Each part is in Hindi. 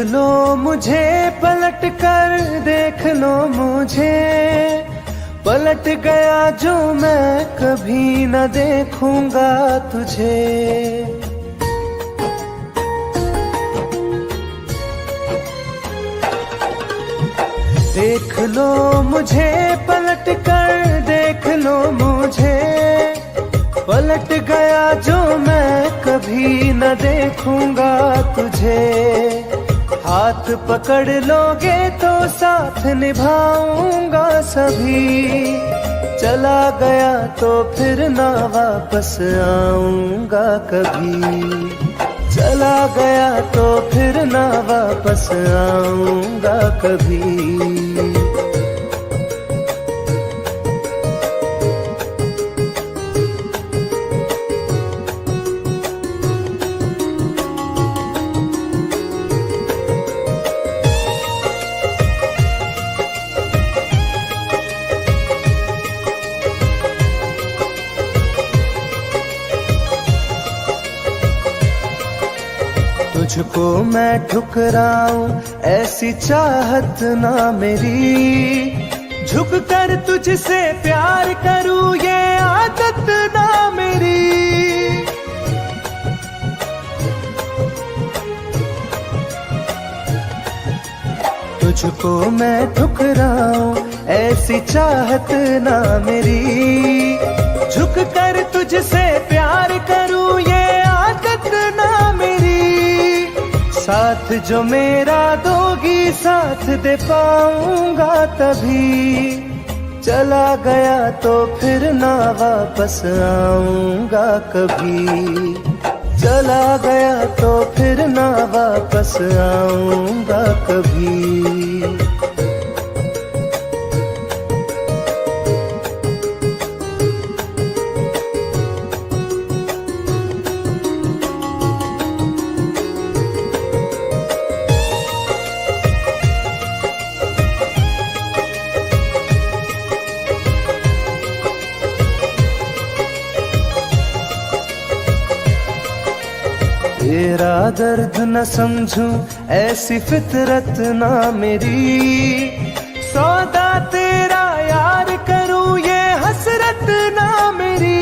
लो मुझे पलट कर, देख लो मुझे, पलट गया जो मैं कभी न देखूंगा तुझे। देख लो मुझे पलट कर, देख लो मुझे, पलट गया जो मैं कभी न देखूंगा तुझे। हाथ पकड़ लोगे तो साथ निभाऊंगा सभी, चला गया तो फिर ना वापस आऊंगा कभी। चला गया तो फिर ना वापस आऊंगा कभी। तुझको मैं ठुकराऊं ऐसी चाहत ना मेरी, झुक कर तुझसे प्यार करूं ये आदत ना मेरी। तुझको मैं ठुकराऊं ऐसी चाहत ना मेरी, झुक कर तुझसे प्यार करूं ये आदत ना मेरी। साथ जो मेरा दोगी साथ दे पाऊंगा तभी, चला गया तो फिर ना वापस आऊंगा कभी। चला गया तो फिर ना वापस आऊंगा कभी। तेरा दर्द न समझूं ऐसी फितरत ना मेरी, सौदा तेरा यार करूं ये हसरत ना मेरी।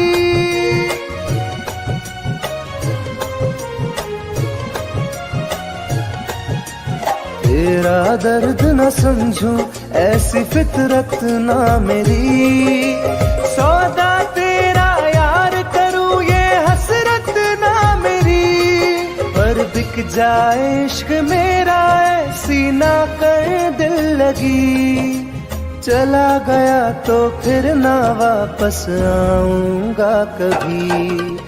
तेरा दर्द न समझूं ऐसी फितरत ना मेरी, सौदा तेरा यार करूं ये हसरत ना मेरी। पर बिक जाए इश्क मेरा ऐसी ना कर दिल लगी, चला गया तो फिर ना वापस आऊंगा कभी।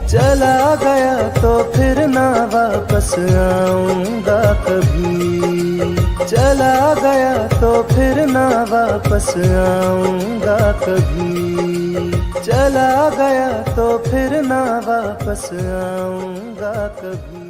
चला गया तो फिर ना वापस आऊंगा कभी। चला गया तो फिर ना वापस आऊंगा कभी। चला गया तो फिर ना वापस आऊंगा कभी।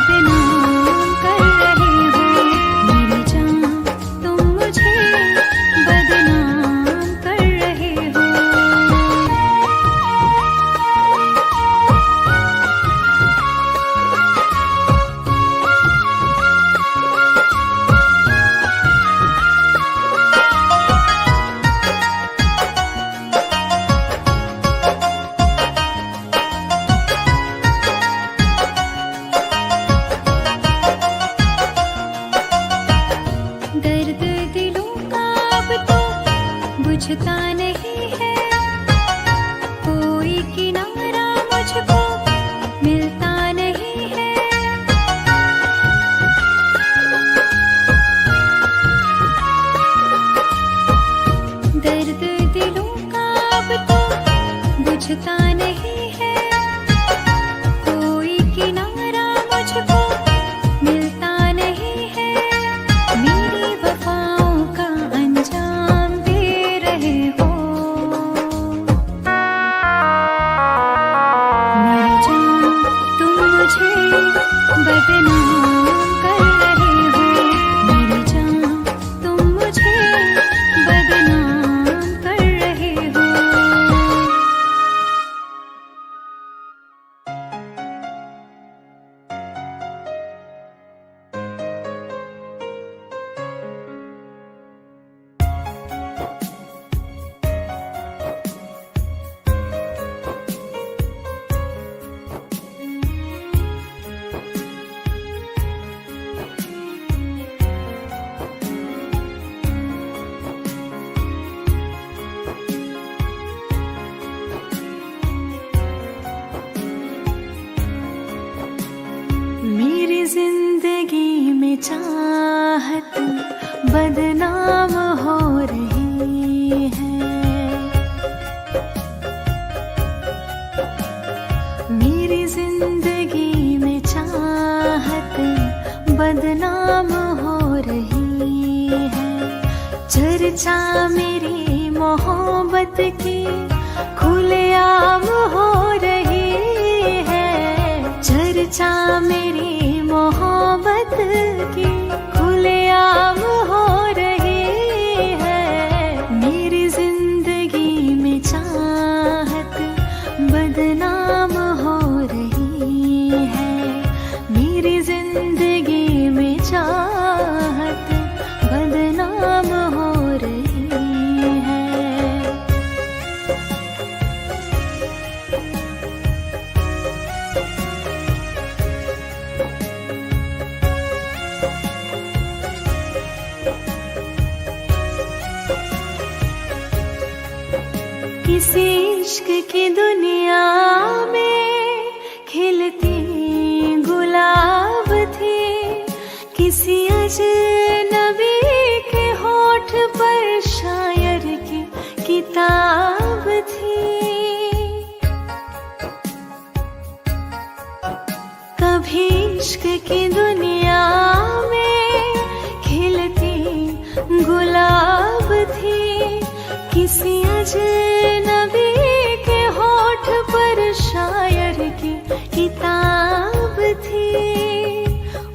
बदनाम कर रहे हो। मेरी जान तुम मुझे बदनाम कर रहे हो। दर्द दिलों का अब तो बुझता नहीं है, कोई किनारा मुझको मिलता नहीं है। दर्द दिलों का अब तो बुझता नहीं है, कोई किनारा मुझको मिलता नहीं है। मेरी वफाओं का अंजाम दे रहे हो। मेरी जान तुम मुझे बदनाम कर रहे हो। मेरी जान तुम मुझे बदनाम कर रहे हो। मेरी जिंदगी में चाहत बदनाम हो रही है। मेरी जिंदगी में चाहत बदनाम हो रही है। चर्चा मेरी मोहब्बत की खुलेआम हो रही है। चर्चा मेरी मोहब्बत की खुलेआम हो रही है। मेरी जिंदगी में चाहत बदनाम हो रही है। मेरी जिंदगी में चाहत बदनाम हो रही है। किसी इश्क की दुनिया में खिलती गुलाब थी, किसी अजनबी के होठ पर शायर की किताब थी। कभी इश्क की दुनिया में खिलती गुलाब थी, किसी अजनबी के होठ पर शायर की किताब थी।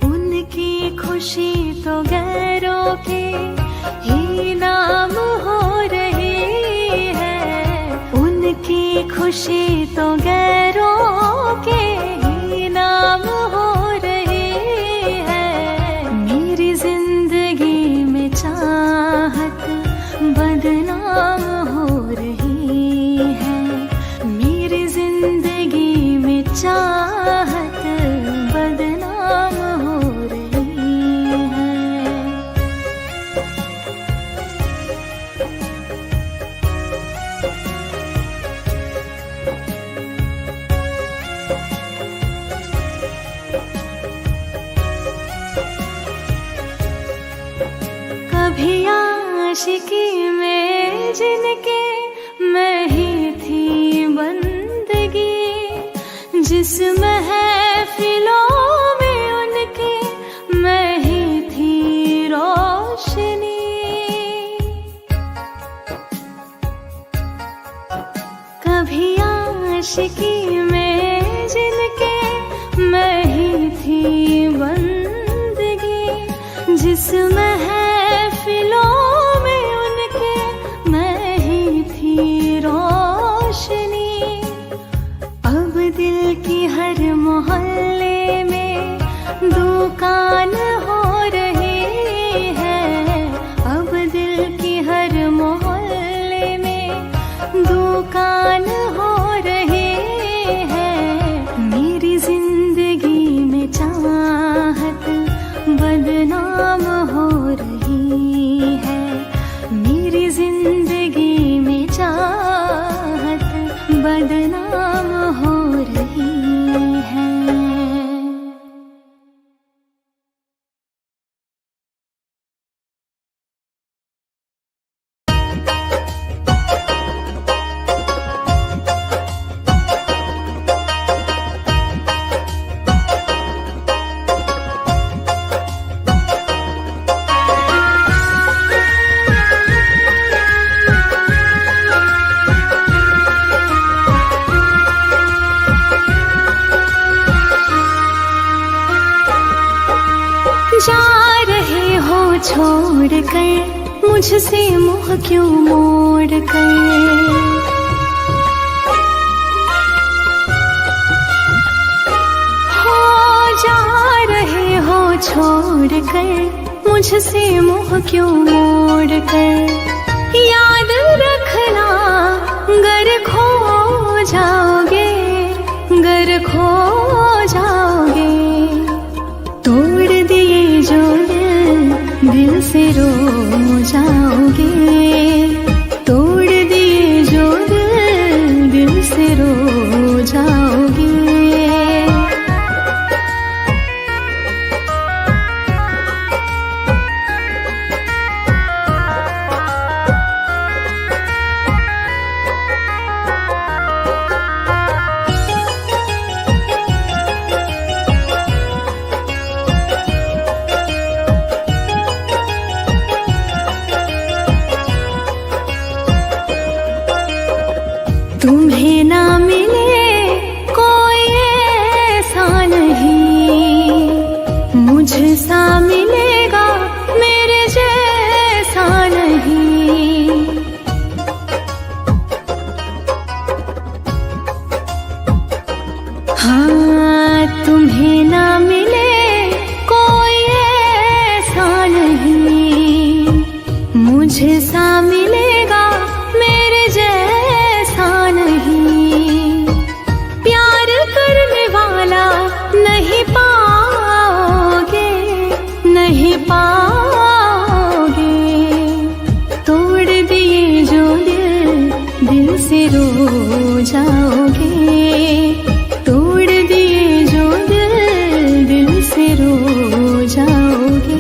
उनकी खुशी तो गैरों के ही नाम हो रही है। उनकी खुशी तो गैरों के ही नाम हो रही है। मेरी जिंदगी में चाहत बदनाम हो रही है। मेरी जिंदगी में चाहत बदनाम हो रही है। कभी आशिकी में जिनके मैं ही थी बंदगी, जिस महफिलों में उनके मैं ही थी रोशनी। कभी आशिकी में जिनके मैं ही थी उस महफिलों में उनके मैं ही थी रोशनी। अब दिल की हर मोहल्ले में दुकान हो रही है। अब दिल की हर मोहल्ले में दुकान हो रही है। मेरी जिंदगी में चाहत बदनाम हो रही है। मेरी जिंदगी में चाहत बदनाम हो रही है। जा रहे हो छोड़ कर मुझसे मुँह क्यों मोड़ कर। हो जा रहे हो छोड़ कर मुझसे मुँह क्यों मोड़ कर। याद रखना गर खो जाओगे, गर खो जाओगे। तोड़ दिए जो दिल से रो जाओगे। तोड़ दिए जो दिल से रो जाओगे। तुम्हें ना मिले कोई ऐसा नहीं, मुझसा मिलेगा मेरे जैसा नहीं। हाँ तुम्हें ना मिले कोई ऐसा नहीं, मुझसा मिलेगा मेरे जैसा नहीं। प्यार करने वाला नहीं पाओगे, नहीं पाओगे। तोड़ दिए जो दिल से रो जाओगे। तोड़ दिए जो दिल से रो जाओगे।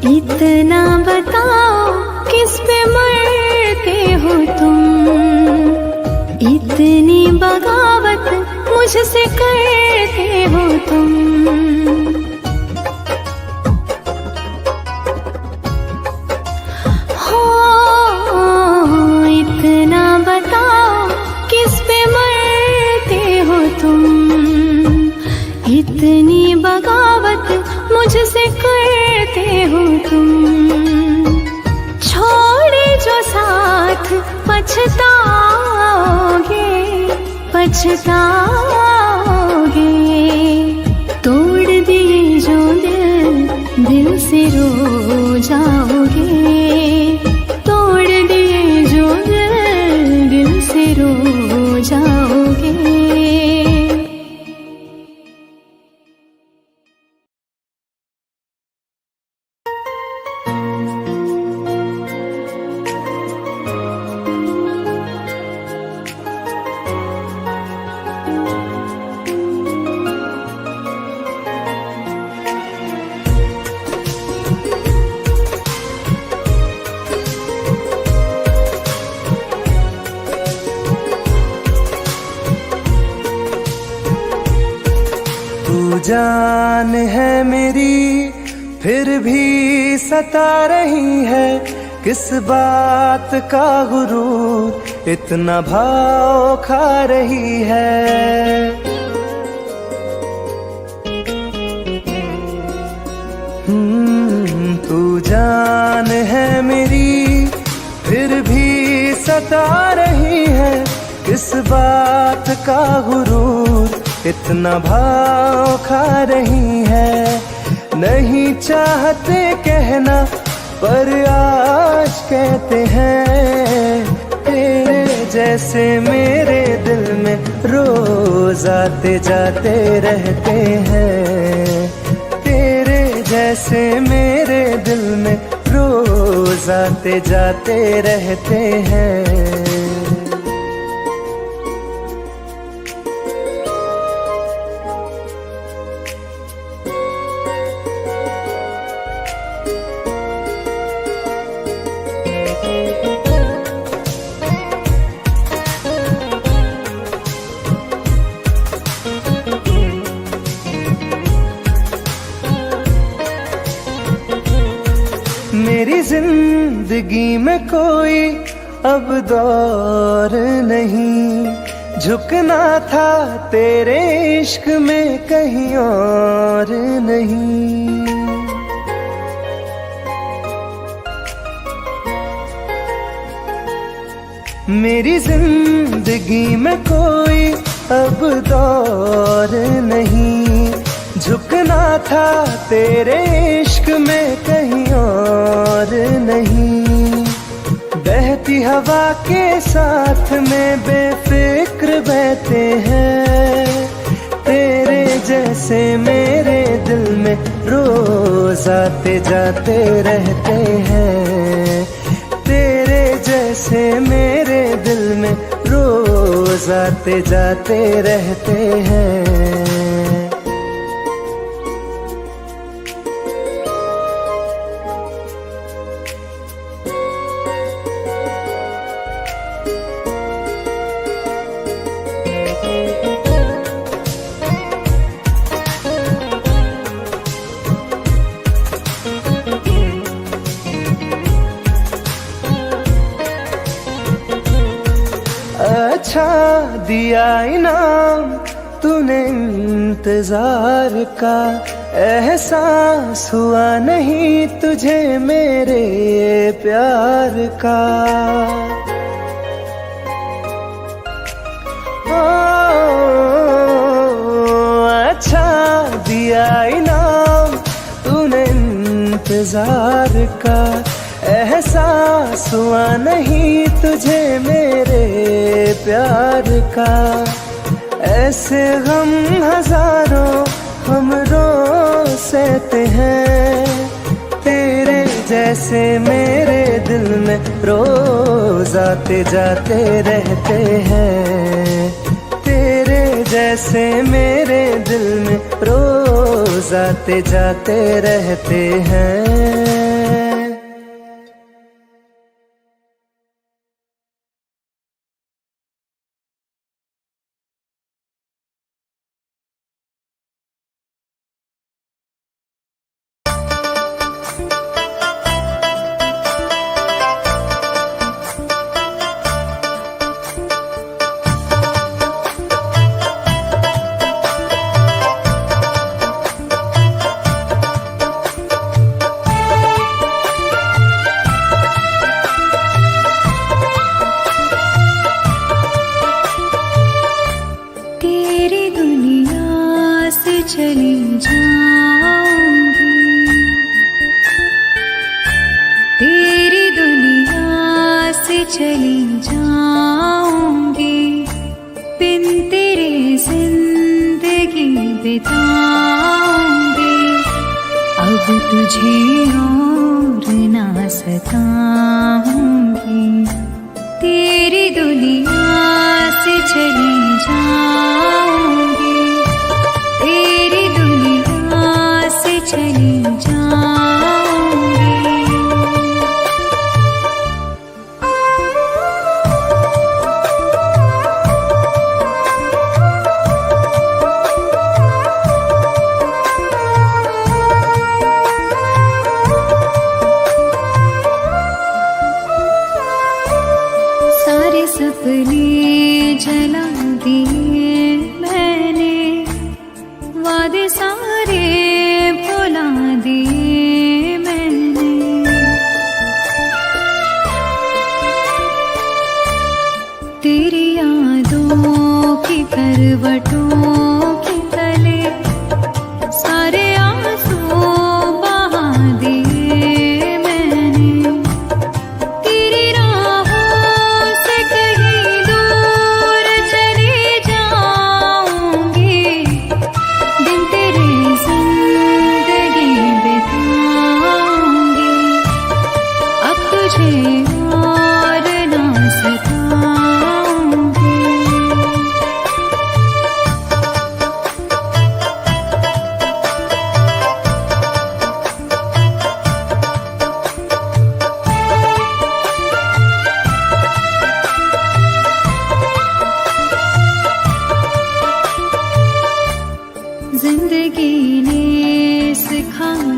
इतना बताओ किस पे मरते हो तुम, इतनी बगावत मुझसे करते हो तुम। हो इतना बताओ किस पे मरते हो तुम, इतनी बगावत मुझसे करते हो तुम। छोड़े जो साथ पछताओगे, पछताओगे। तोड़ दिए जो दिल से रो जाओगे। तोड़ दिए जो दिल से रो जाओगे। जान है मेरी फिर भी सता रही है, किस बात का गुरूर इतना भाव खा रही है। तू जान है मेरी फिर भी सता रही है, किस बात का गुरूर इतना भाव खा रही है। नहीं चाहते कहना पर आज कहते हैं, तेरे जैसे मेरे दिल में रोज आते जाते रहते हैं। तेरे जैसे मेरे दिल में रोज आते जाते रहते हैं। मेरी जिंदगी में कोई अब दौर नहीं, झुकना था तेरे इश्क में कहीं और नहीं। मेरी जिंदगी में कोई अब दौर नहीं, झुकना था तेरे इश्क में कहीं और नहीं। बहती हवा के साथ में बेफिक्र बहते हैं, तेरे जैसे मेरे दिल में रोज आते जाते रहते हैं। तेरे जैसे मेरे दिल में रोज आते जाते रहते हैं। अच्छा दिया इनाम तूने इंतजार का, एहसास हुआ नहीं तुझे मेरे प्यार का। अच्छा दिया इनाम तूने इंतजार का, एहसास हुआ नहीं तुझे मेरे प्यार का। ऐसे गम हजारों हम रोज सहते हैं, तेरे जैसे मेरे दिल में रोज आते जाते रहते हैं। तेरे जैसे मेरे दिल में रोज आते जाते रहते हैं। चली जाऊंगी, तेरी दुनिया से चली जाऊंगी, बिन तेरे जिंदगी बिताऊंगी। अब तुझे और ना सताऊंगी, तेरी दुनिया से चली जाऊंगी, तेरी दुनिया से चली जाऊंगी।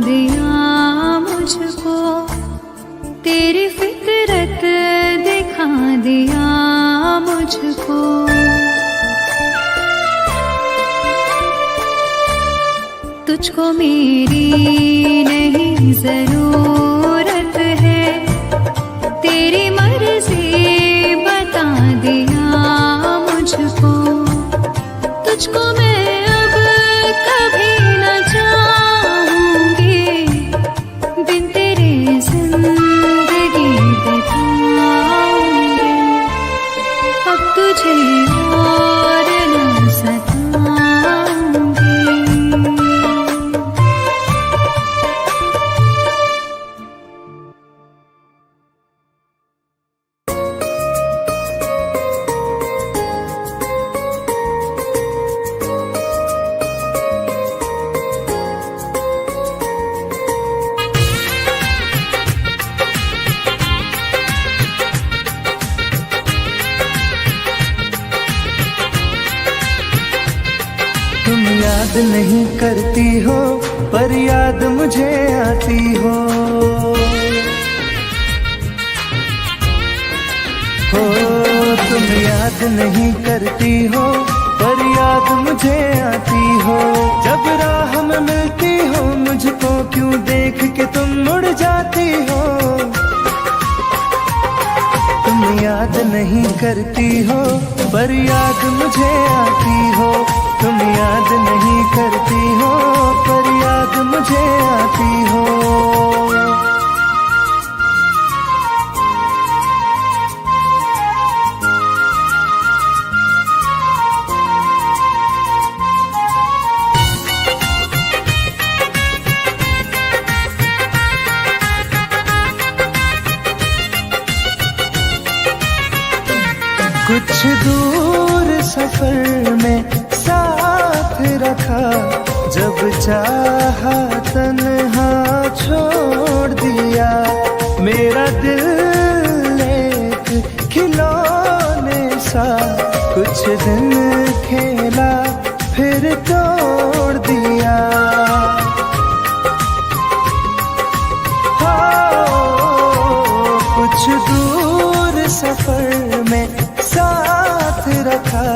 दिया मुझको, तेरी फितरत दिखा दिया मुझको। तुझको मेरी नहीं जरूरत है, तेरी मर्जी बता दिया मुझको। तुझको मैं अब कभी न चाहूंगी, बिन तेरे जिंदगी बिताऊंगी। अब तुझे और न सताऊंगी। तुम याद नहीं करती हो पर याद मुझे आती हो। तुम याद नहीं करती हो पर याद मुझे आती हो। जब राह में मिलती हो मुझको क्यों देख के तुम मुड़ जाती हो। तुम याद नहीं करती हो पर याद मुझे आती हो। तुम याद नहीं करती हो पर याद मुझे आती हो। कुछ दूर सफर में साथ रखा, जब चाहा तन्हा छोड़ दिया। मेरा दिल एक खिलौने सा कुछ दिन खेला फिर तोड़ दिया। कुछ दूर सफर में साथ रखा,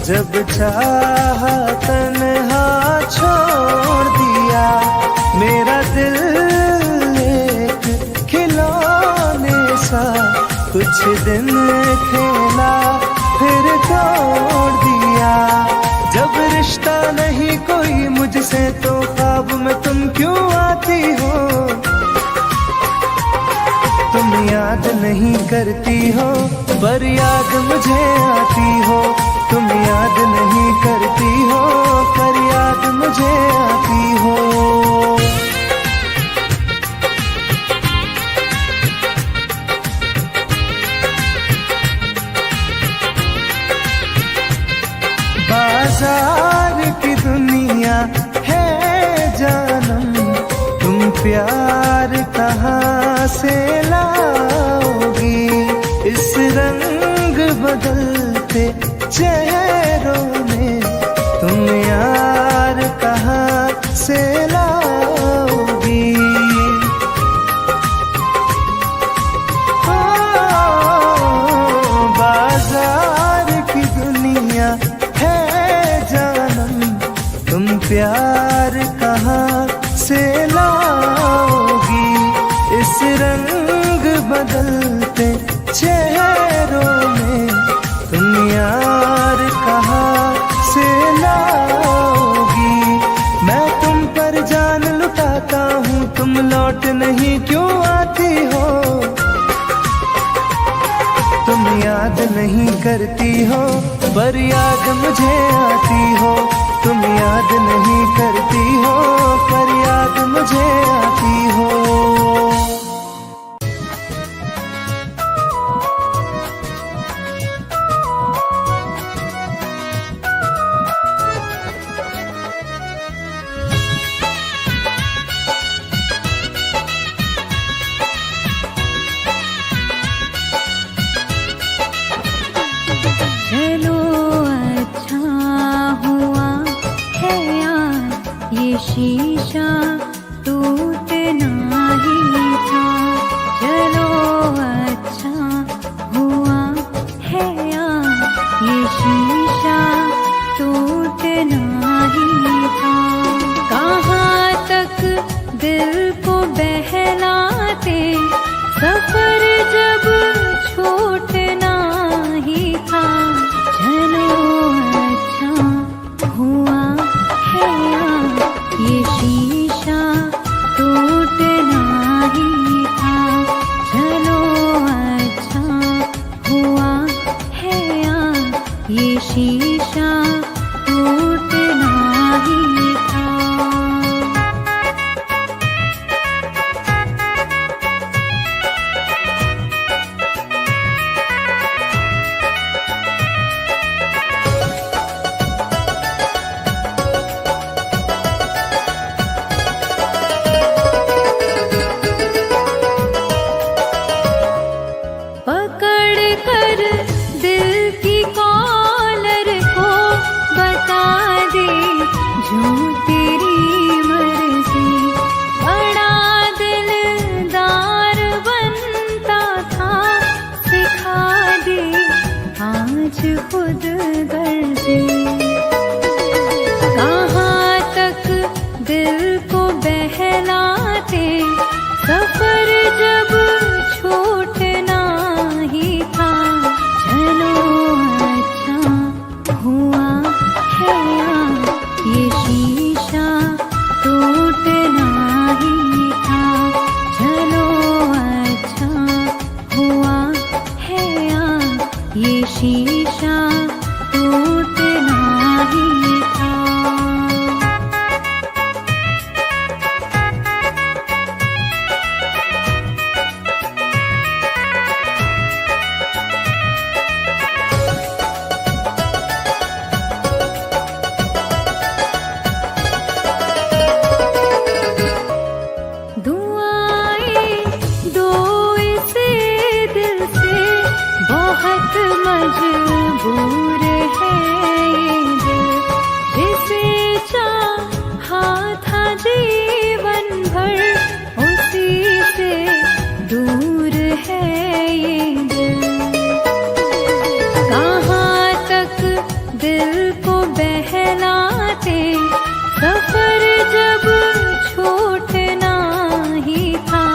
जब चाहा तन्हा छोड़ दिया। मेरा दिल एक खिलौने सा कुछ दिन खेला फिर तोड़ दिया। जब रिश्ता नहीं कोई मुझसे तो ख्वाब में तुम क्यों आती हो। तुम याद नहीं करती हो पर याद मुझे आती हो। तुम याद नहीं करती हो पर याद मुझे आती हो। बाजार की दुनिया है जानम, तुम प्यार कहाँ से लाओगी। इस रंग बदलते चेहरों में तुम यार कहाँ से लाओगी। बाजार की दुनिया है जानम, तुम प्यार कहाँ से लाओगी। इस रंग बदलते चेहरों में तुम यार कहाँ से लाओगी। मैं तुम पर जान लुटाता हूँ, तुम लौट नहीं क्यों आती हो। तुम याद नहीं करती हो पर याद मुझे आती हो। तुम याद नहीं करती हो पर याद मुझे आती हो। चलो अच्छा हुआ है यार ये शीशा तू को बहलाते, सफर जब छूटना ही था। चलो अच्छा हुआ है ये शीशा टूटना ही था। चलो अच्छा हुआ है ये शीशा टूटना ही था। पकड़ कर दिल की कॉलर को बता दे जो तेरी मर्जी। बड़ा दिलदार बनता था, सिखा दे आज खुद गर्जी। कहाँ तक दिल को बहलाते, सफर जब छूटना ही था। चलो अच्छा हुआ है ये शीशा टूटना ही था। चलो अच्छा हुआ है ये शीशा टूटना ही था। दुआएं दो इस दिल से, बहुत मजबूर है ये दिल। जिसे चाहा था जीवन भर, उसी से दूर है ये दिल। कहाँ तक दिल को बहलाते, सफर जब छूटना ही था।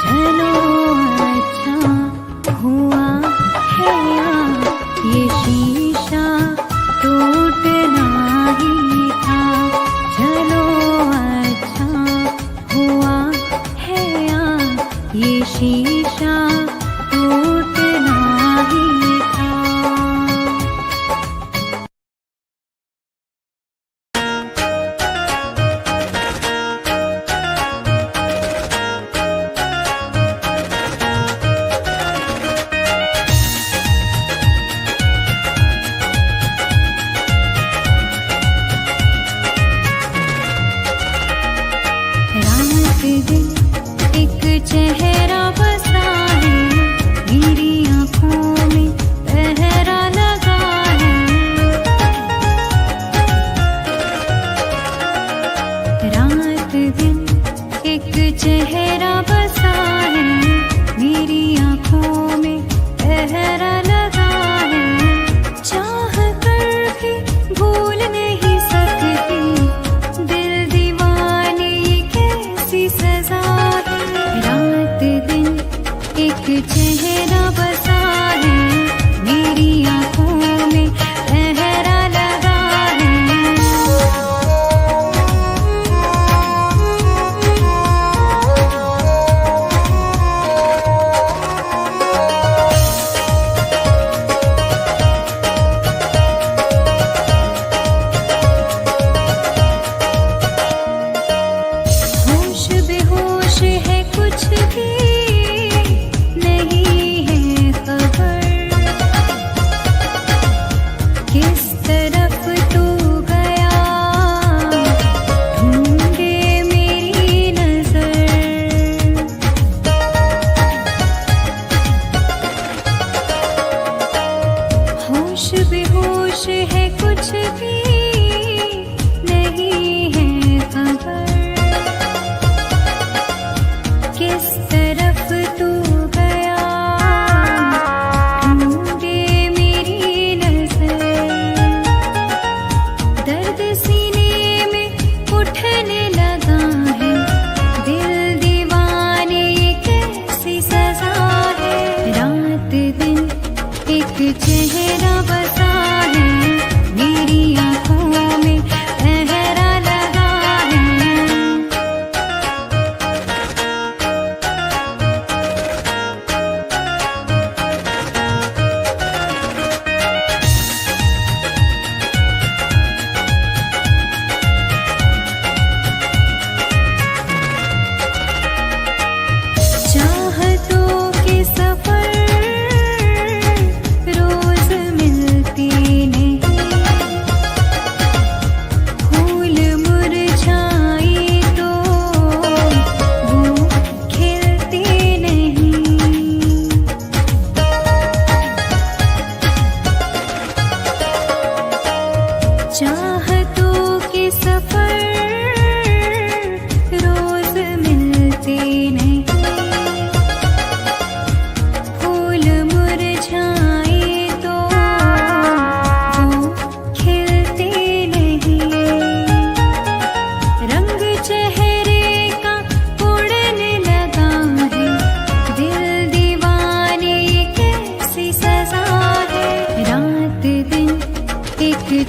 चलो अच्छा हुआ है ये शीशा टूटना ही था। चलो अच्छा हुआ है ये शीशा टूटना ही था। रात दिन एक चेहरा बसा है, मेरी आँखों में पहरा लगा है। रात दिन एक चेहरा बसा है, मेरी आँखों में पहरा लगा है। चाह कर भी भूल नहीं सकती, दिल दीवाने ये कैसी सजा है। रात दिन एक चेहरा बसा है, मेरी आँखों में पहरा लगा है। होश बेहोश है, कुछ भी नहीं है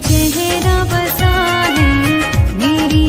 चेहरा बसा है मेरी